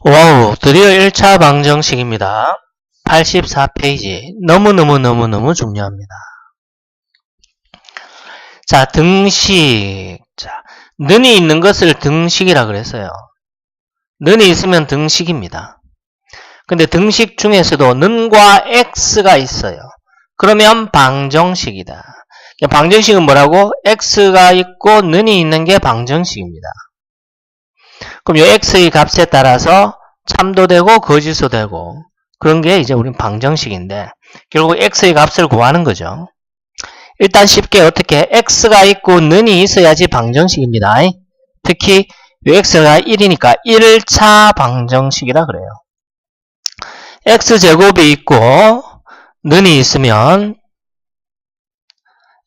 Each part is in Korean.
와우, 드디어 1차 방정식입니다. 84페이지. 너무너무 중요합니다. 자, 등식. 자, 는이 있는 것을 등식이라 그랬어요. 는이 있으면 등식입니다. 근데 등식 중에서도 는과 x가 있어요. 그러면 방정식이다. 방정식은 뭐라고? x가 있고 는이 있는 게 방정식입니다. 그럼 이 x의 값에 따라서 참도 되고 거짓도 되고 그런 게 이제 우린 방정식인데 결국 x의 값을 구하는 거죠. 일단 쉽게 어떻게 x가 있고 는이 있어야지 방정식입니다. 특히 이 x가 1이니까 1차 방정식이라 그래요. x제곱이 있고 는이 있으면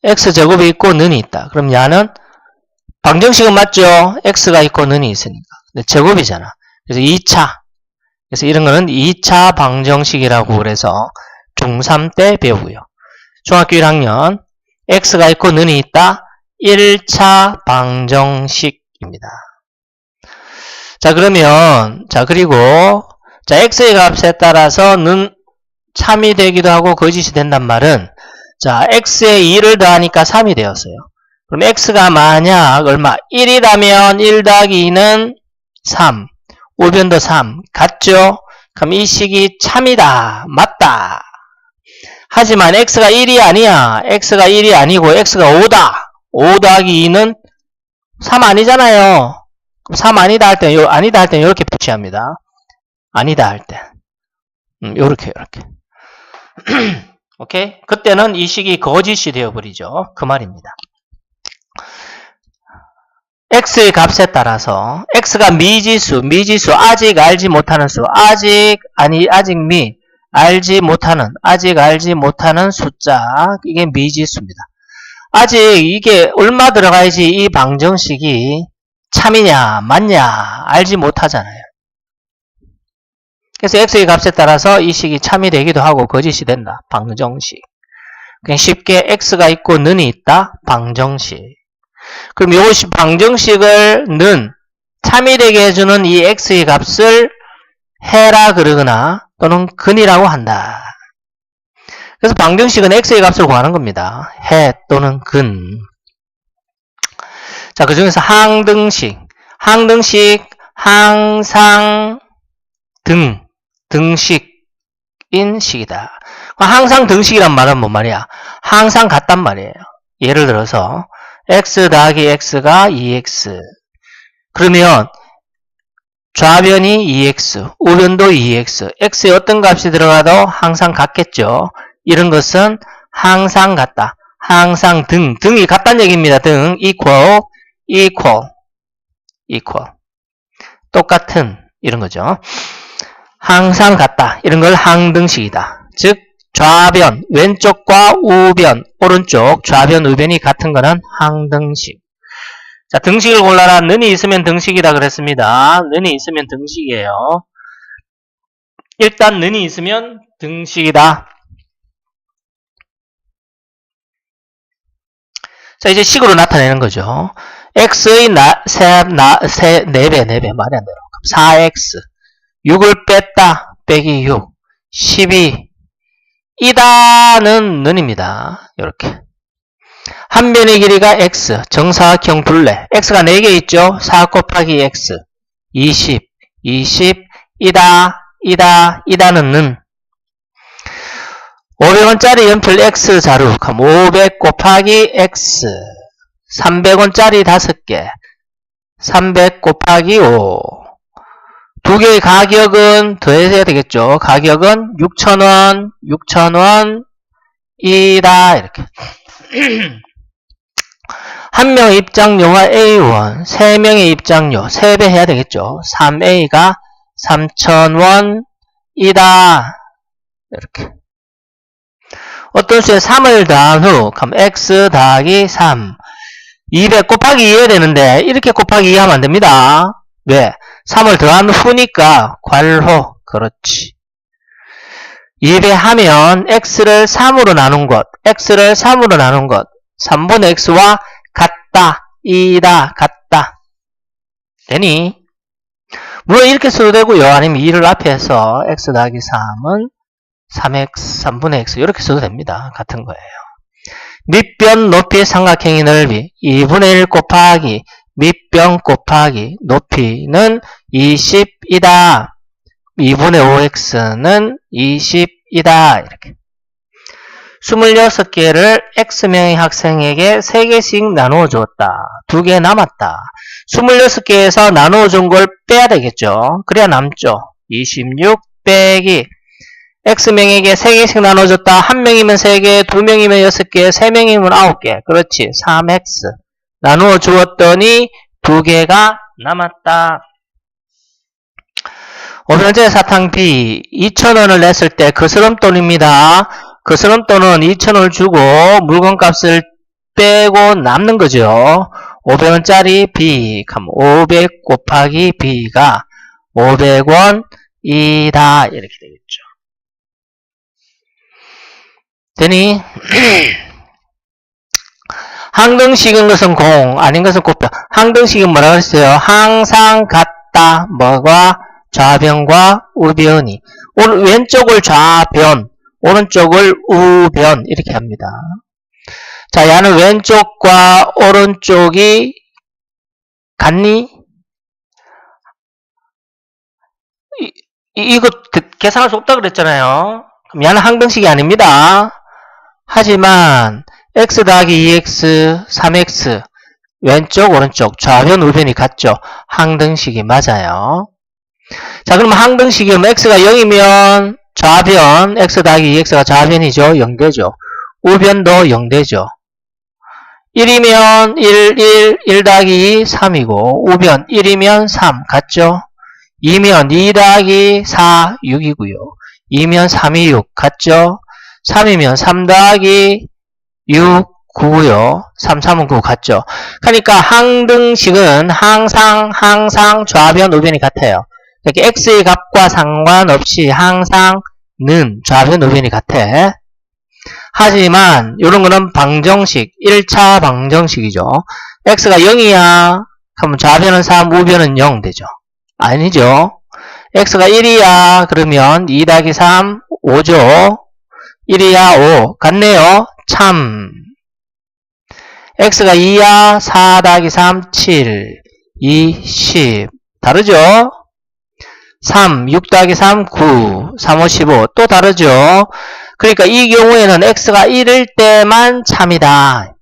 x제곱이 있고 는이 있다. 그럼 야는 방정식은 맞죠? x가 있고 는이 있으니까. 근데 제곱이잖아. 그래서 2차. 그래서 이런 거는 2차 방정식이라고 그래서 중3 때 배우고요. 중학교 1학년 x가 있고 는이 있다. 1차 방정식입니다. 자, 그러면 그리고 x의 값에 따라서 는 참이 되기도 하고 거짓이 된단 말은 x에 2를 더하니까 3이 되었어요. 그럼 x가 만약 얼마? 1이라면 1 더하기 2는 3. 오변도 3. 같죠? 그럼 이 식이 참이다. 맞다. 하지만 x가 1이 아니야. x가 1이 아니고 x가 5다. 5 더하기 2는 3 아니잖아요. 그럼 3 아니다 할 때는 이렇게 표시합니다. 아니다 할 때. 요렇게. 오케이? 그때는 이 식이 거짓이 되어버리죠. 그 말입니다. x의 값에 따라서 x가 미지수, 아직 알지 못하는 수, 아직 알지 못하는 숫자, 이게 미지수입니다. 아직 이게 얼마 들어가야지 이 방정식이 참이냐, 맞냐, 알지 못하잖아요. 그래서 x의 값에 따라서 이 식이 참이 되기도 하고 거짓이 된다. 방정식. 그냥 쉽게 x가 있고 는이 있다. 방정식. 그럼 이것이 방정식을 는 참이 되게 해주는 이 x의 값을 해라 그러거나 또는 근이라고 한다. 그래서 방정식은 x의 값을 구하는 겁니다. 해 또는 근. 자, 그 중에서 항등식, 항상 등식인 식이다. 항상 등식이란 말은 뭔 말이야? 항상 같단 말이에요. 예를 들어서 x 더하기 x가 2x. 그러면 좌변이 2x, 우변도 2x. x에 어떤 값이 들어가도 항상 같겠죠. 이런 것은 항상 같다. 항상 등이 같다는 얘기입니다. 등 equal 똑같은 이런 거죠. 항상 같다. 이런 걸 항등식이다. 즉 좌변, 왼쪽과 우변, 오른쪽, 좌변, 우변이 같은 거는 항등식. 자, 등식을 골라라. 는이 있으면 등식이다 그랬습니다. 는이 있으면 등식이에요. 일단 는이 있으면 등식이다. 자, 이제 식으로 나타내는 거죠. x의 4배, 말이 안 되나. 4x. 6을 뺐다. 빼기 6. 12. 이다는 는입니다. 이렇게. 한 변의 길이가 x, 정사각형 둘레. x가 4개 있죠? 4 곱하기 x. 20. 이다는 는. 500원짜리 연필 x 자루. 그럼 500 곱하기 x. 300원짜리 5개. 300 곱하기 5. 두 개의 가격은 더해야 되겠죠. 가격은 6,000원, 이다. 이렇게. 한 명의 입장료가 A1, 3명의 입장료, 3배 해야 되겠죠. 3A가 3,000원, 이다. 이렇게. 어떤 수에 3을 더한 후, 그럼 x 더하기 3. 200 곱하기 2 해야 되는데, 이렇게 곱하기 2 하면 안 됩니다. 왜? 3을 더한 후니까 괄호. 그렇지. 2배하면 x를 3으로 나눈 것. 3분의 x와 같다. 이다. 같다. 되니? 물론 이렇게 써도 되고요. 아니면 2를 앞에 해서 x 더하기 3은 3x, 3분의 x 이렇게 써도 됩니다. 같은 거예요. 밑변 높이 삼각형의 넓이 2분의 1 곱하기 밑변 곱하기 높이는 20이다. 2분의 5x는 20이다. 이렇게. 26개를 X명의 학생에게 3개씩 나누어 주었다. 2개 남았다. 26개에서 나누어 준 걸 빼야 되겠죠. 그래야 남죠. 26 빼기 X명에게 3개씩 나눠줬다. 1명이면 3개, 2명이면 6개, 3명이면 9개. 그렇지. 3X. 나누어 주었더니 2개가 남았다. 5번째 사탕 B. 2,000원을 냈을 때 거스름돈입니다. 거스름돈은 2,000원을 주고 물건값을 빼고 남는 거죠. 500원짜리 B. 500 곱하기 B가 500원이다. 이렇게 되겠죠. 되니? 항등식인 것은 공, 아닌 것은 곱변. 항등식은 뭐라고 했어요? 항상 같다. 뭐가? 좌변과 우변이. 왼쪽을 좌변, 오른쪽을 우변. 이렇게 합니다. 자, 얘는 왼쪽과 오른쪽이 같니? 이거 계산할 수 없다 그랬잖아요. 그럼 얘는 항등식이 아닙니다. 하지만 x 더하기 2x, 3x 왼쪽, 오른쪽, 좌변, 우변이 같죠. 항등식이 맞아요. 자, 그럼 항등식이면 x가 0이면 좌변, x 더하기 2x가 좌변이죠. 0되죠. 우변도 0되죠. 1이면 1 더하기 2, 3이고 우변 1이면 3 같죠? 2면 2 더하기 4, 6이고요. 2면 3이 6 같죠? 3이면 3 더하기 6, 9고요. 3, 3은 9 같죠? 그러니까 항등식은 항상 좌변, 우변이 같아요. 그러니까 x의 값과 상관없이 항상는 좌변, 우변이 같아. 하지만 이런 거는 방정식, 1차 방정식이죠. x가 0이야. 그러면 좌변은 3, 우변은 0 되죠. 아니죠. x가 1이야. 그러면 2 더하기 3, 5죠. 1이야, 5. 같네요. 참. x가 2야. 4 더하기 3, 7. 2, 10. 다르죠? 3, 6 더하기 3, 9. 3, 5, 15. 또 다르죠? 그러니까 이 경우에는 x가 1일 때만 참이다.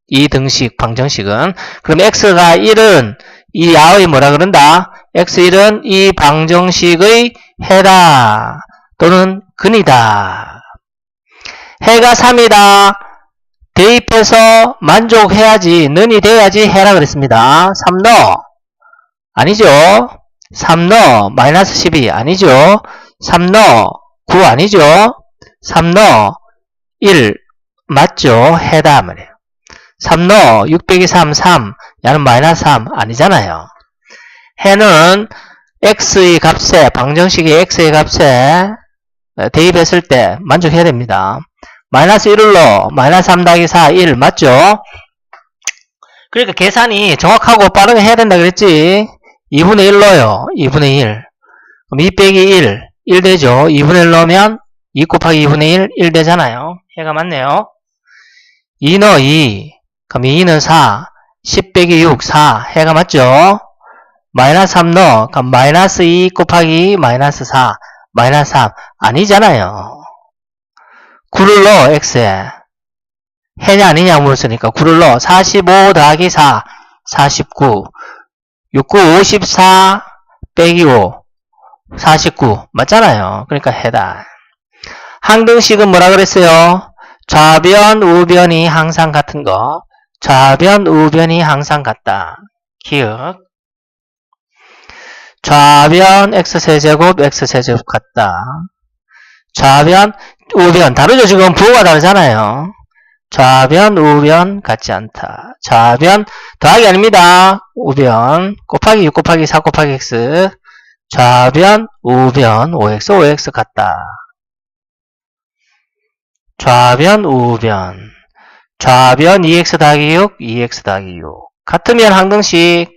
이 등식, 방정식은. 그럼 x가 1은 이 야의 뭐라 그런다? x1은 이 방정식의 해다. 또는 근이다. 해가 3이다. 대입해서 만족해야지, 는이 돼야지 해라 그랬습니다. 3 넣어. 아니죠. 3 넣어. 마이너스 12. 아니죠. 3 넣어. 9 아니죠. 3 넣어. 1. 맞죠. 해다 말이에요. 3 넣어. 6 빼기 3, 3. 야는 마이너스 3. 아니잖아요. 해는 x의 값에, 방정식의 x의 값에 대입했을 때 만족해야 됩니다. 마이너스 1을 넣어. 마이너스 3 더하기 4, 1. 맞죠? 그러니까 계산이 정확하고 빠르게 해야 된다 그랬지? 2분의 1 넣어요. 2분의 1. 그럼 2 빼기 1 되죠? 2분의 1 넣으면 2 곱하기 2분의 1 되잖아요. 해가 맞네요. 2 넣어 2. 그럼 2는 4. 10 빼기 6, 4. 해가 맞죠? 마이너스 3 넣어. 그럼 마이너스 2 곱하기 마이너스 4. 마이너스 3. 아니잖아요. 9를 넣어, x에. 해냐 아니냐 물었으니까 9를 넣어. 45 더하기 4. 49. 69, 54 빼기 5. 49. 맞잖아요. 그러니까 해다. 항등식은 뭐라 그랬어요? 좌변, 우변이 항상 같은 거. 좌변, 우변이 항상 같다. 기억. 좌변 x세제곱 x세제곱 같다. 좌변, 우변. 다르죠? 지금 부호가 다르잖아요. 좌변, 우변 같지 않다. 좌변, 더하기 아닙니다. 우변, 곱하기 6 곱하기 4 곱하기 x. 좌변, 우변, 5x, 5x 같다. 좌변, 우변. 좌변 2x 더하기 6, 2x 더하기 6. 같으면 항등식.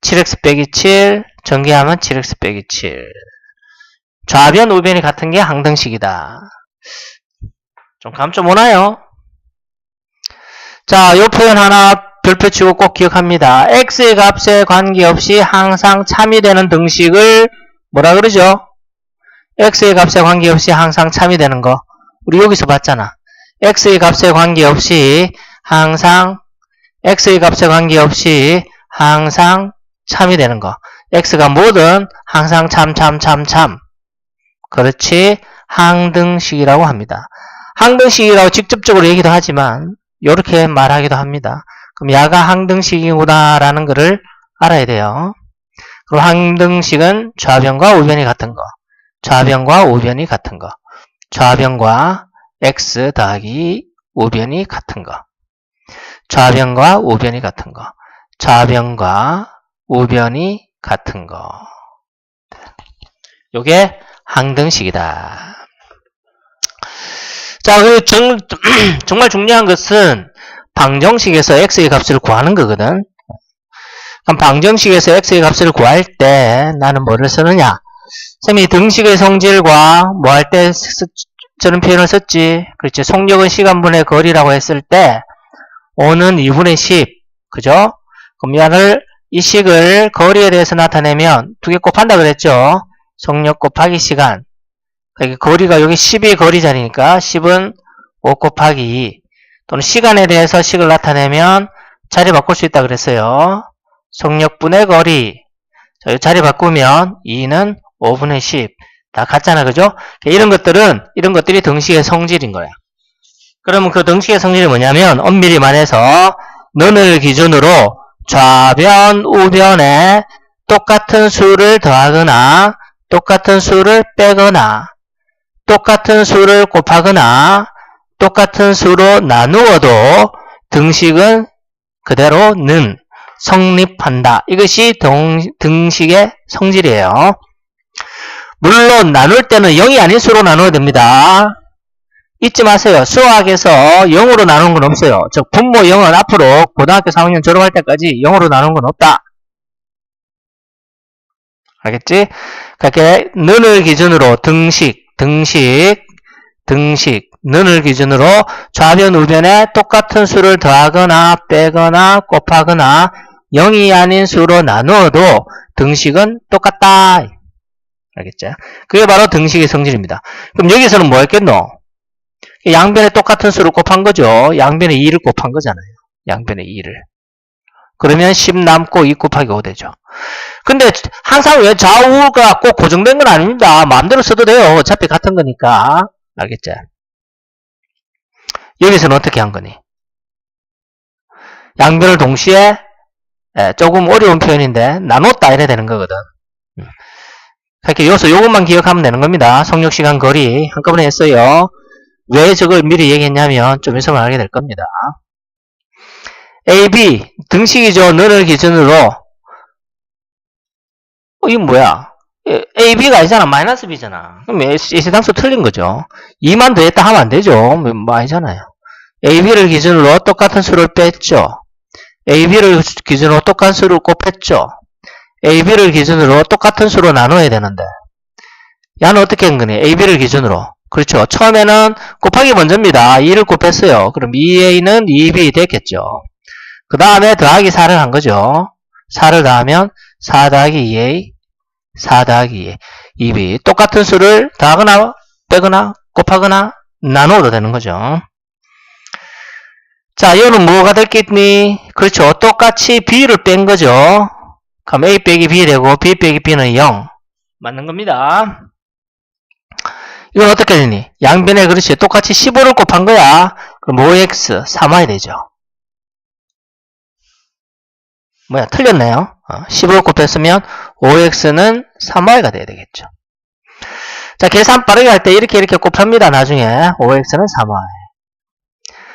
7x 빼기 7, 전개하면 7x 빼기 7. 좌변, 우변이 같은 게 항등식이다. 좀 감 좀 오나요? 자, 요 표현 하나 별표 치고 꼭 기억합니다. x의 값에 관계없이 항상 참이 되는 등식을 뭐라 그러죠? x의 값에 관계없이 항상 참이 되는 거. 우리 여기서 봤잖아. x의 값에 관계없이 항상 참이 되는 거. x가 뭐든 항상 참. 그렇지. 항등식이라고 합니다. 항등식이라고 직접적으로 얘기도 하지만 이렇게 말하기도 합니다. 그럼 야가 항등식이구나 라는 것을 알아야 돼요. 그리고 항등식은 좌변과 우변이 같은 거. 좌변과 x 더하기 우변이 같은 거. 좌변과 우변이 같은 거. 요게 항등식이다. 자, 정말 중요한 것은 방정식에서 x의 값을 구하는 거거든. 그럼 방정식에서 x의 값을 구할 때 나는 뭐를 쓰느냐? 쌤이 등식의 성질과 뭐 할 때 저런 표현을 썼지. 그렇지. 속력은 시간분의 거리라고 했을 때 5는 2분의 10. 그죠? 그럼 이 식을 거리에 대해서 나타내면 두 개 곱한다 그랬죠. 속력 곱하기 시간. 그러니까 거리가 여기 10이 거리 자리니까 10은 5 곱하기 2. 또는 시간에 대해서 식을 나타내면 자리 바꿀 수 있다 그랬어요. 속력분의 거리. 자, 자리 바꾸면 2는 5분의 10. 다 같잖아. 그죠? 이런 것들이 등식의 성질인 거야. 그러면 그 등식의 성질이 뭐냐면 엄밀히 말해서 너를 기준으로 좌변, 우변에 똑같은 수를 더하거나 똑같은 수를 빼거나 똑같은 수를 곱하거나 똑같은 수로 나누어도 등식은 그대로는 성립한다. 이것이 등식의 성질이에요. 물론 나눌 때는 0이 아닌 수로 나눠야 됩니다. 잊지 마세요. 수학에서 0으로 나누는 건 없어요. 즉 분모 0은 앞으로 고등학교 4학년 졸업할 때까지 0으로 나누는 건 없다. 알겠지? 그렇게 는을 기준으로 등식 는을 기준으로 좌변 우변에 똑같은 수를 더하거나 빼거나 곱하거나 0이 아닌 수로 나누어도 등식은 똑같다. 알겠죠? 그게 바로 등식의 성질입니다. 그럼 여기서는 뭐 했겠노? 양변에 똑같은 수를 곱한 거죠. 양변에 2를 곱한 거잖아요. 양변에 2를. 그러면 10 남고 2 곱하기 5 되죠. 근데 항상 왜 좌우가 꼭 고정된 건 아닙니다. 마음대로 써도 돼요. 어차피 같은 거니까. 알겠죠? 여기서는 어떻게 한 거니? 양변을 동시에 조금 어려운 표현인데 나눴다 이래야 되는 거거든. 그렇게 요것만 기억하면 되는 겁니다. 속력시간 거리 한꺼번에 했어요. 왜 저걸 미리 얘기했냐면 좀 있으면 알게 될 겁니다. A, B 등식이죠. 너를 기준으로 이거 뭐야? A, B가 아니잖아. 마이너스 B잖아. 그럼 A세당수 틀린 거죠. 2만 더했다 하면 안 되죠. 뭐 아니잖아요. A, B를 기준으로 똑같은 수를 뺐죠. A, B를 기준으로 똑같은 수를 곱했죠. A, B를 기준으로 똑같은 수로 나눠야 되는데 야는 어떻게 한 거니? A, B를 기준으로. 그렇죠. 처음에는 곱하기 먼저입니다. 2를 곱했어요. 그럼 2A는 2B 됐겠죠. 그 다음에 더하기 4를 한 거죠. 4를 더하면 4 더하기 2A, 4 더하기 2B. 똑같은 수를 더하거나 빼거나 곱하거나 나누어도 되는 거죠. 자, 이거는 뭐가 됐겠니? 그렇죠. 똑같이 B를 뺀 거죠. 그럼 A 빼기 B 되고 B 빼기 B는 0. 맞는 겁니다. 이건 어떻게 되니? 양변에 그렇지. 똑같이 15를 곱한 거야. 그럼 5x 3y 되죠. 뭐야? 틀렸네요. 15를 곱했으면 5x는 3y가 돼야 되겠죠. 자, 계산 빠르게 할 때 이렇게 곱합니다. 나중에 5x는 3y.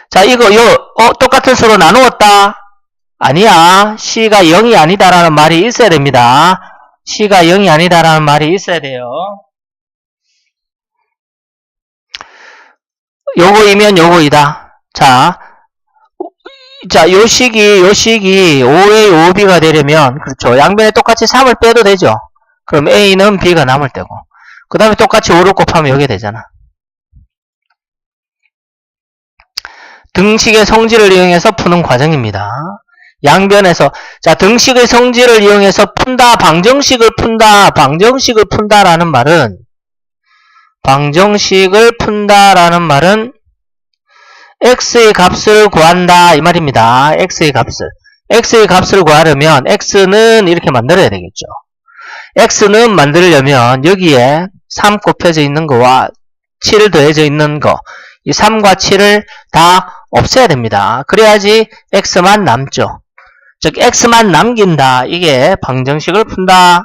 자, 이거 똑같은 수로 나누었다. 아니야. C가 0이 아니다라는 말이 있어야 됩니다. C가 0이 아니다라는 말이 있어야 돼요. 요거이면 요거이다. 자, 자, 요 식이 5A, 5B가 되려면, 그렇죠. 양변에 똑같이 3을 빼도 되죠. 그럼 A는 B가 남을 때고. 그 다음에 똑같이 5를 곱하면 여기 되잖아. 등식의 성질을 이용해서 푸는 과정입니다. 양변에서, 자, 등식의 성질을 이용해서 푼다, 방정식을 푼다라는 말은, x의 값을 구한다, 이 말입니다. x의 값을 구하려면, x는 이렇게 만들어야 되겠죠. x는 만들려면, 여기에 3 곱혀져 있는 거와 7 더해져 있는 거, 이 3과 7을 다 없애야 됩니다. 그래야지 x만 남죠. 즉 x만 남긴다. 이게 방정식을 푼다.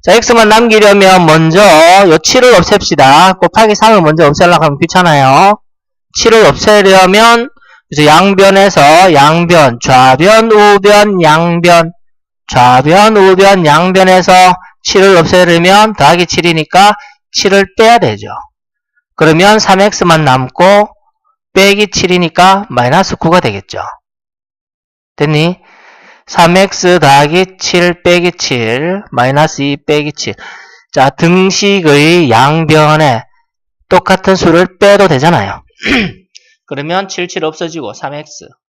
자, x만 남기려면 먼저 요 7을 없앱시다. 곱하기 3을 먼저 없애려고 하면 귀찮아요. 7을 없애려면 그래서 양변에서 양변, 좌변, 우변, 양변, 좌변, 우변, 양변에서 7을 없애려면 더하기 7이니까 7을 빼야 되죠. 그러면 3x만 남고 빼기 7이니까 마이너스 9가 되겠죠. 됐니? 3x 더하기 7 빼기 7 마이너스 2 빼기 7. 자, 등식의 양변에 똑같은 수를 빼도 되잖아요. 그러면 7, 7 없어지고 3x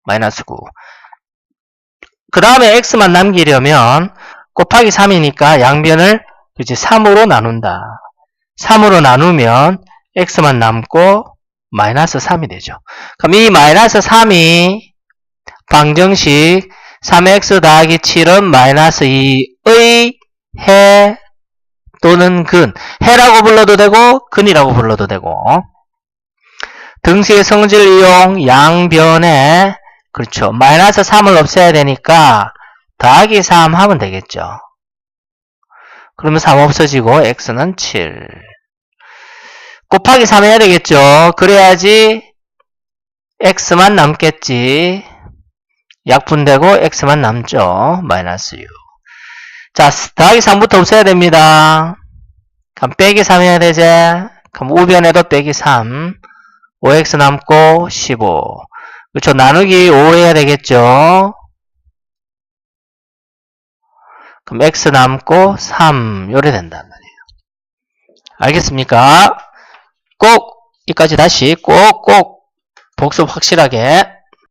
마이너스 9. 그 다음에 x만 남기려면 곱하기 3이니까 양변을 그치 3으로 나눈다. 3으로 나누면 x만 남고 마이너스 3이 되죠. 그럼 이 마이너스 3이 방정식 3x 더하기 7은 마이너스 2의 해 또는 근. 해라고 불러도 되고 근이라고 불러도 되고. 등식의 성질 이용 양변에 그렇죠. 마이너스 3을 없애야 되니까 더하기 3 하면 되겠죠. 그러면 3 없어지고 x는 7. 곱하기 3 해야 되겠죠. 그래야지 x만 남겠지. 약분되고 x만 남죠. 마이너스 6. 자, 더하기 3부터 없애야 됩니다. 그럼 빼기 3 해야 되지. 그럼 우변에도 빼기 3. 5x 남고 15. 그렇죠. 나누기 5 해야 되겠죠. 그럼 x 남고 3. 요래 된단 말이에요. 알겠습니까? 꼭, 이까지 다시 꼭 복습 확실하게.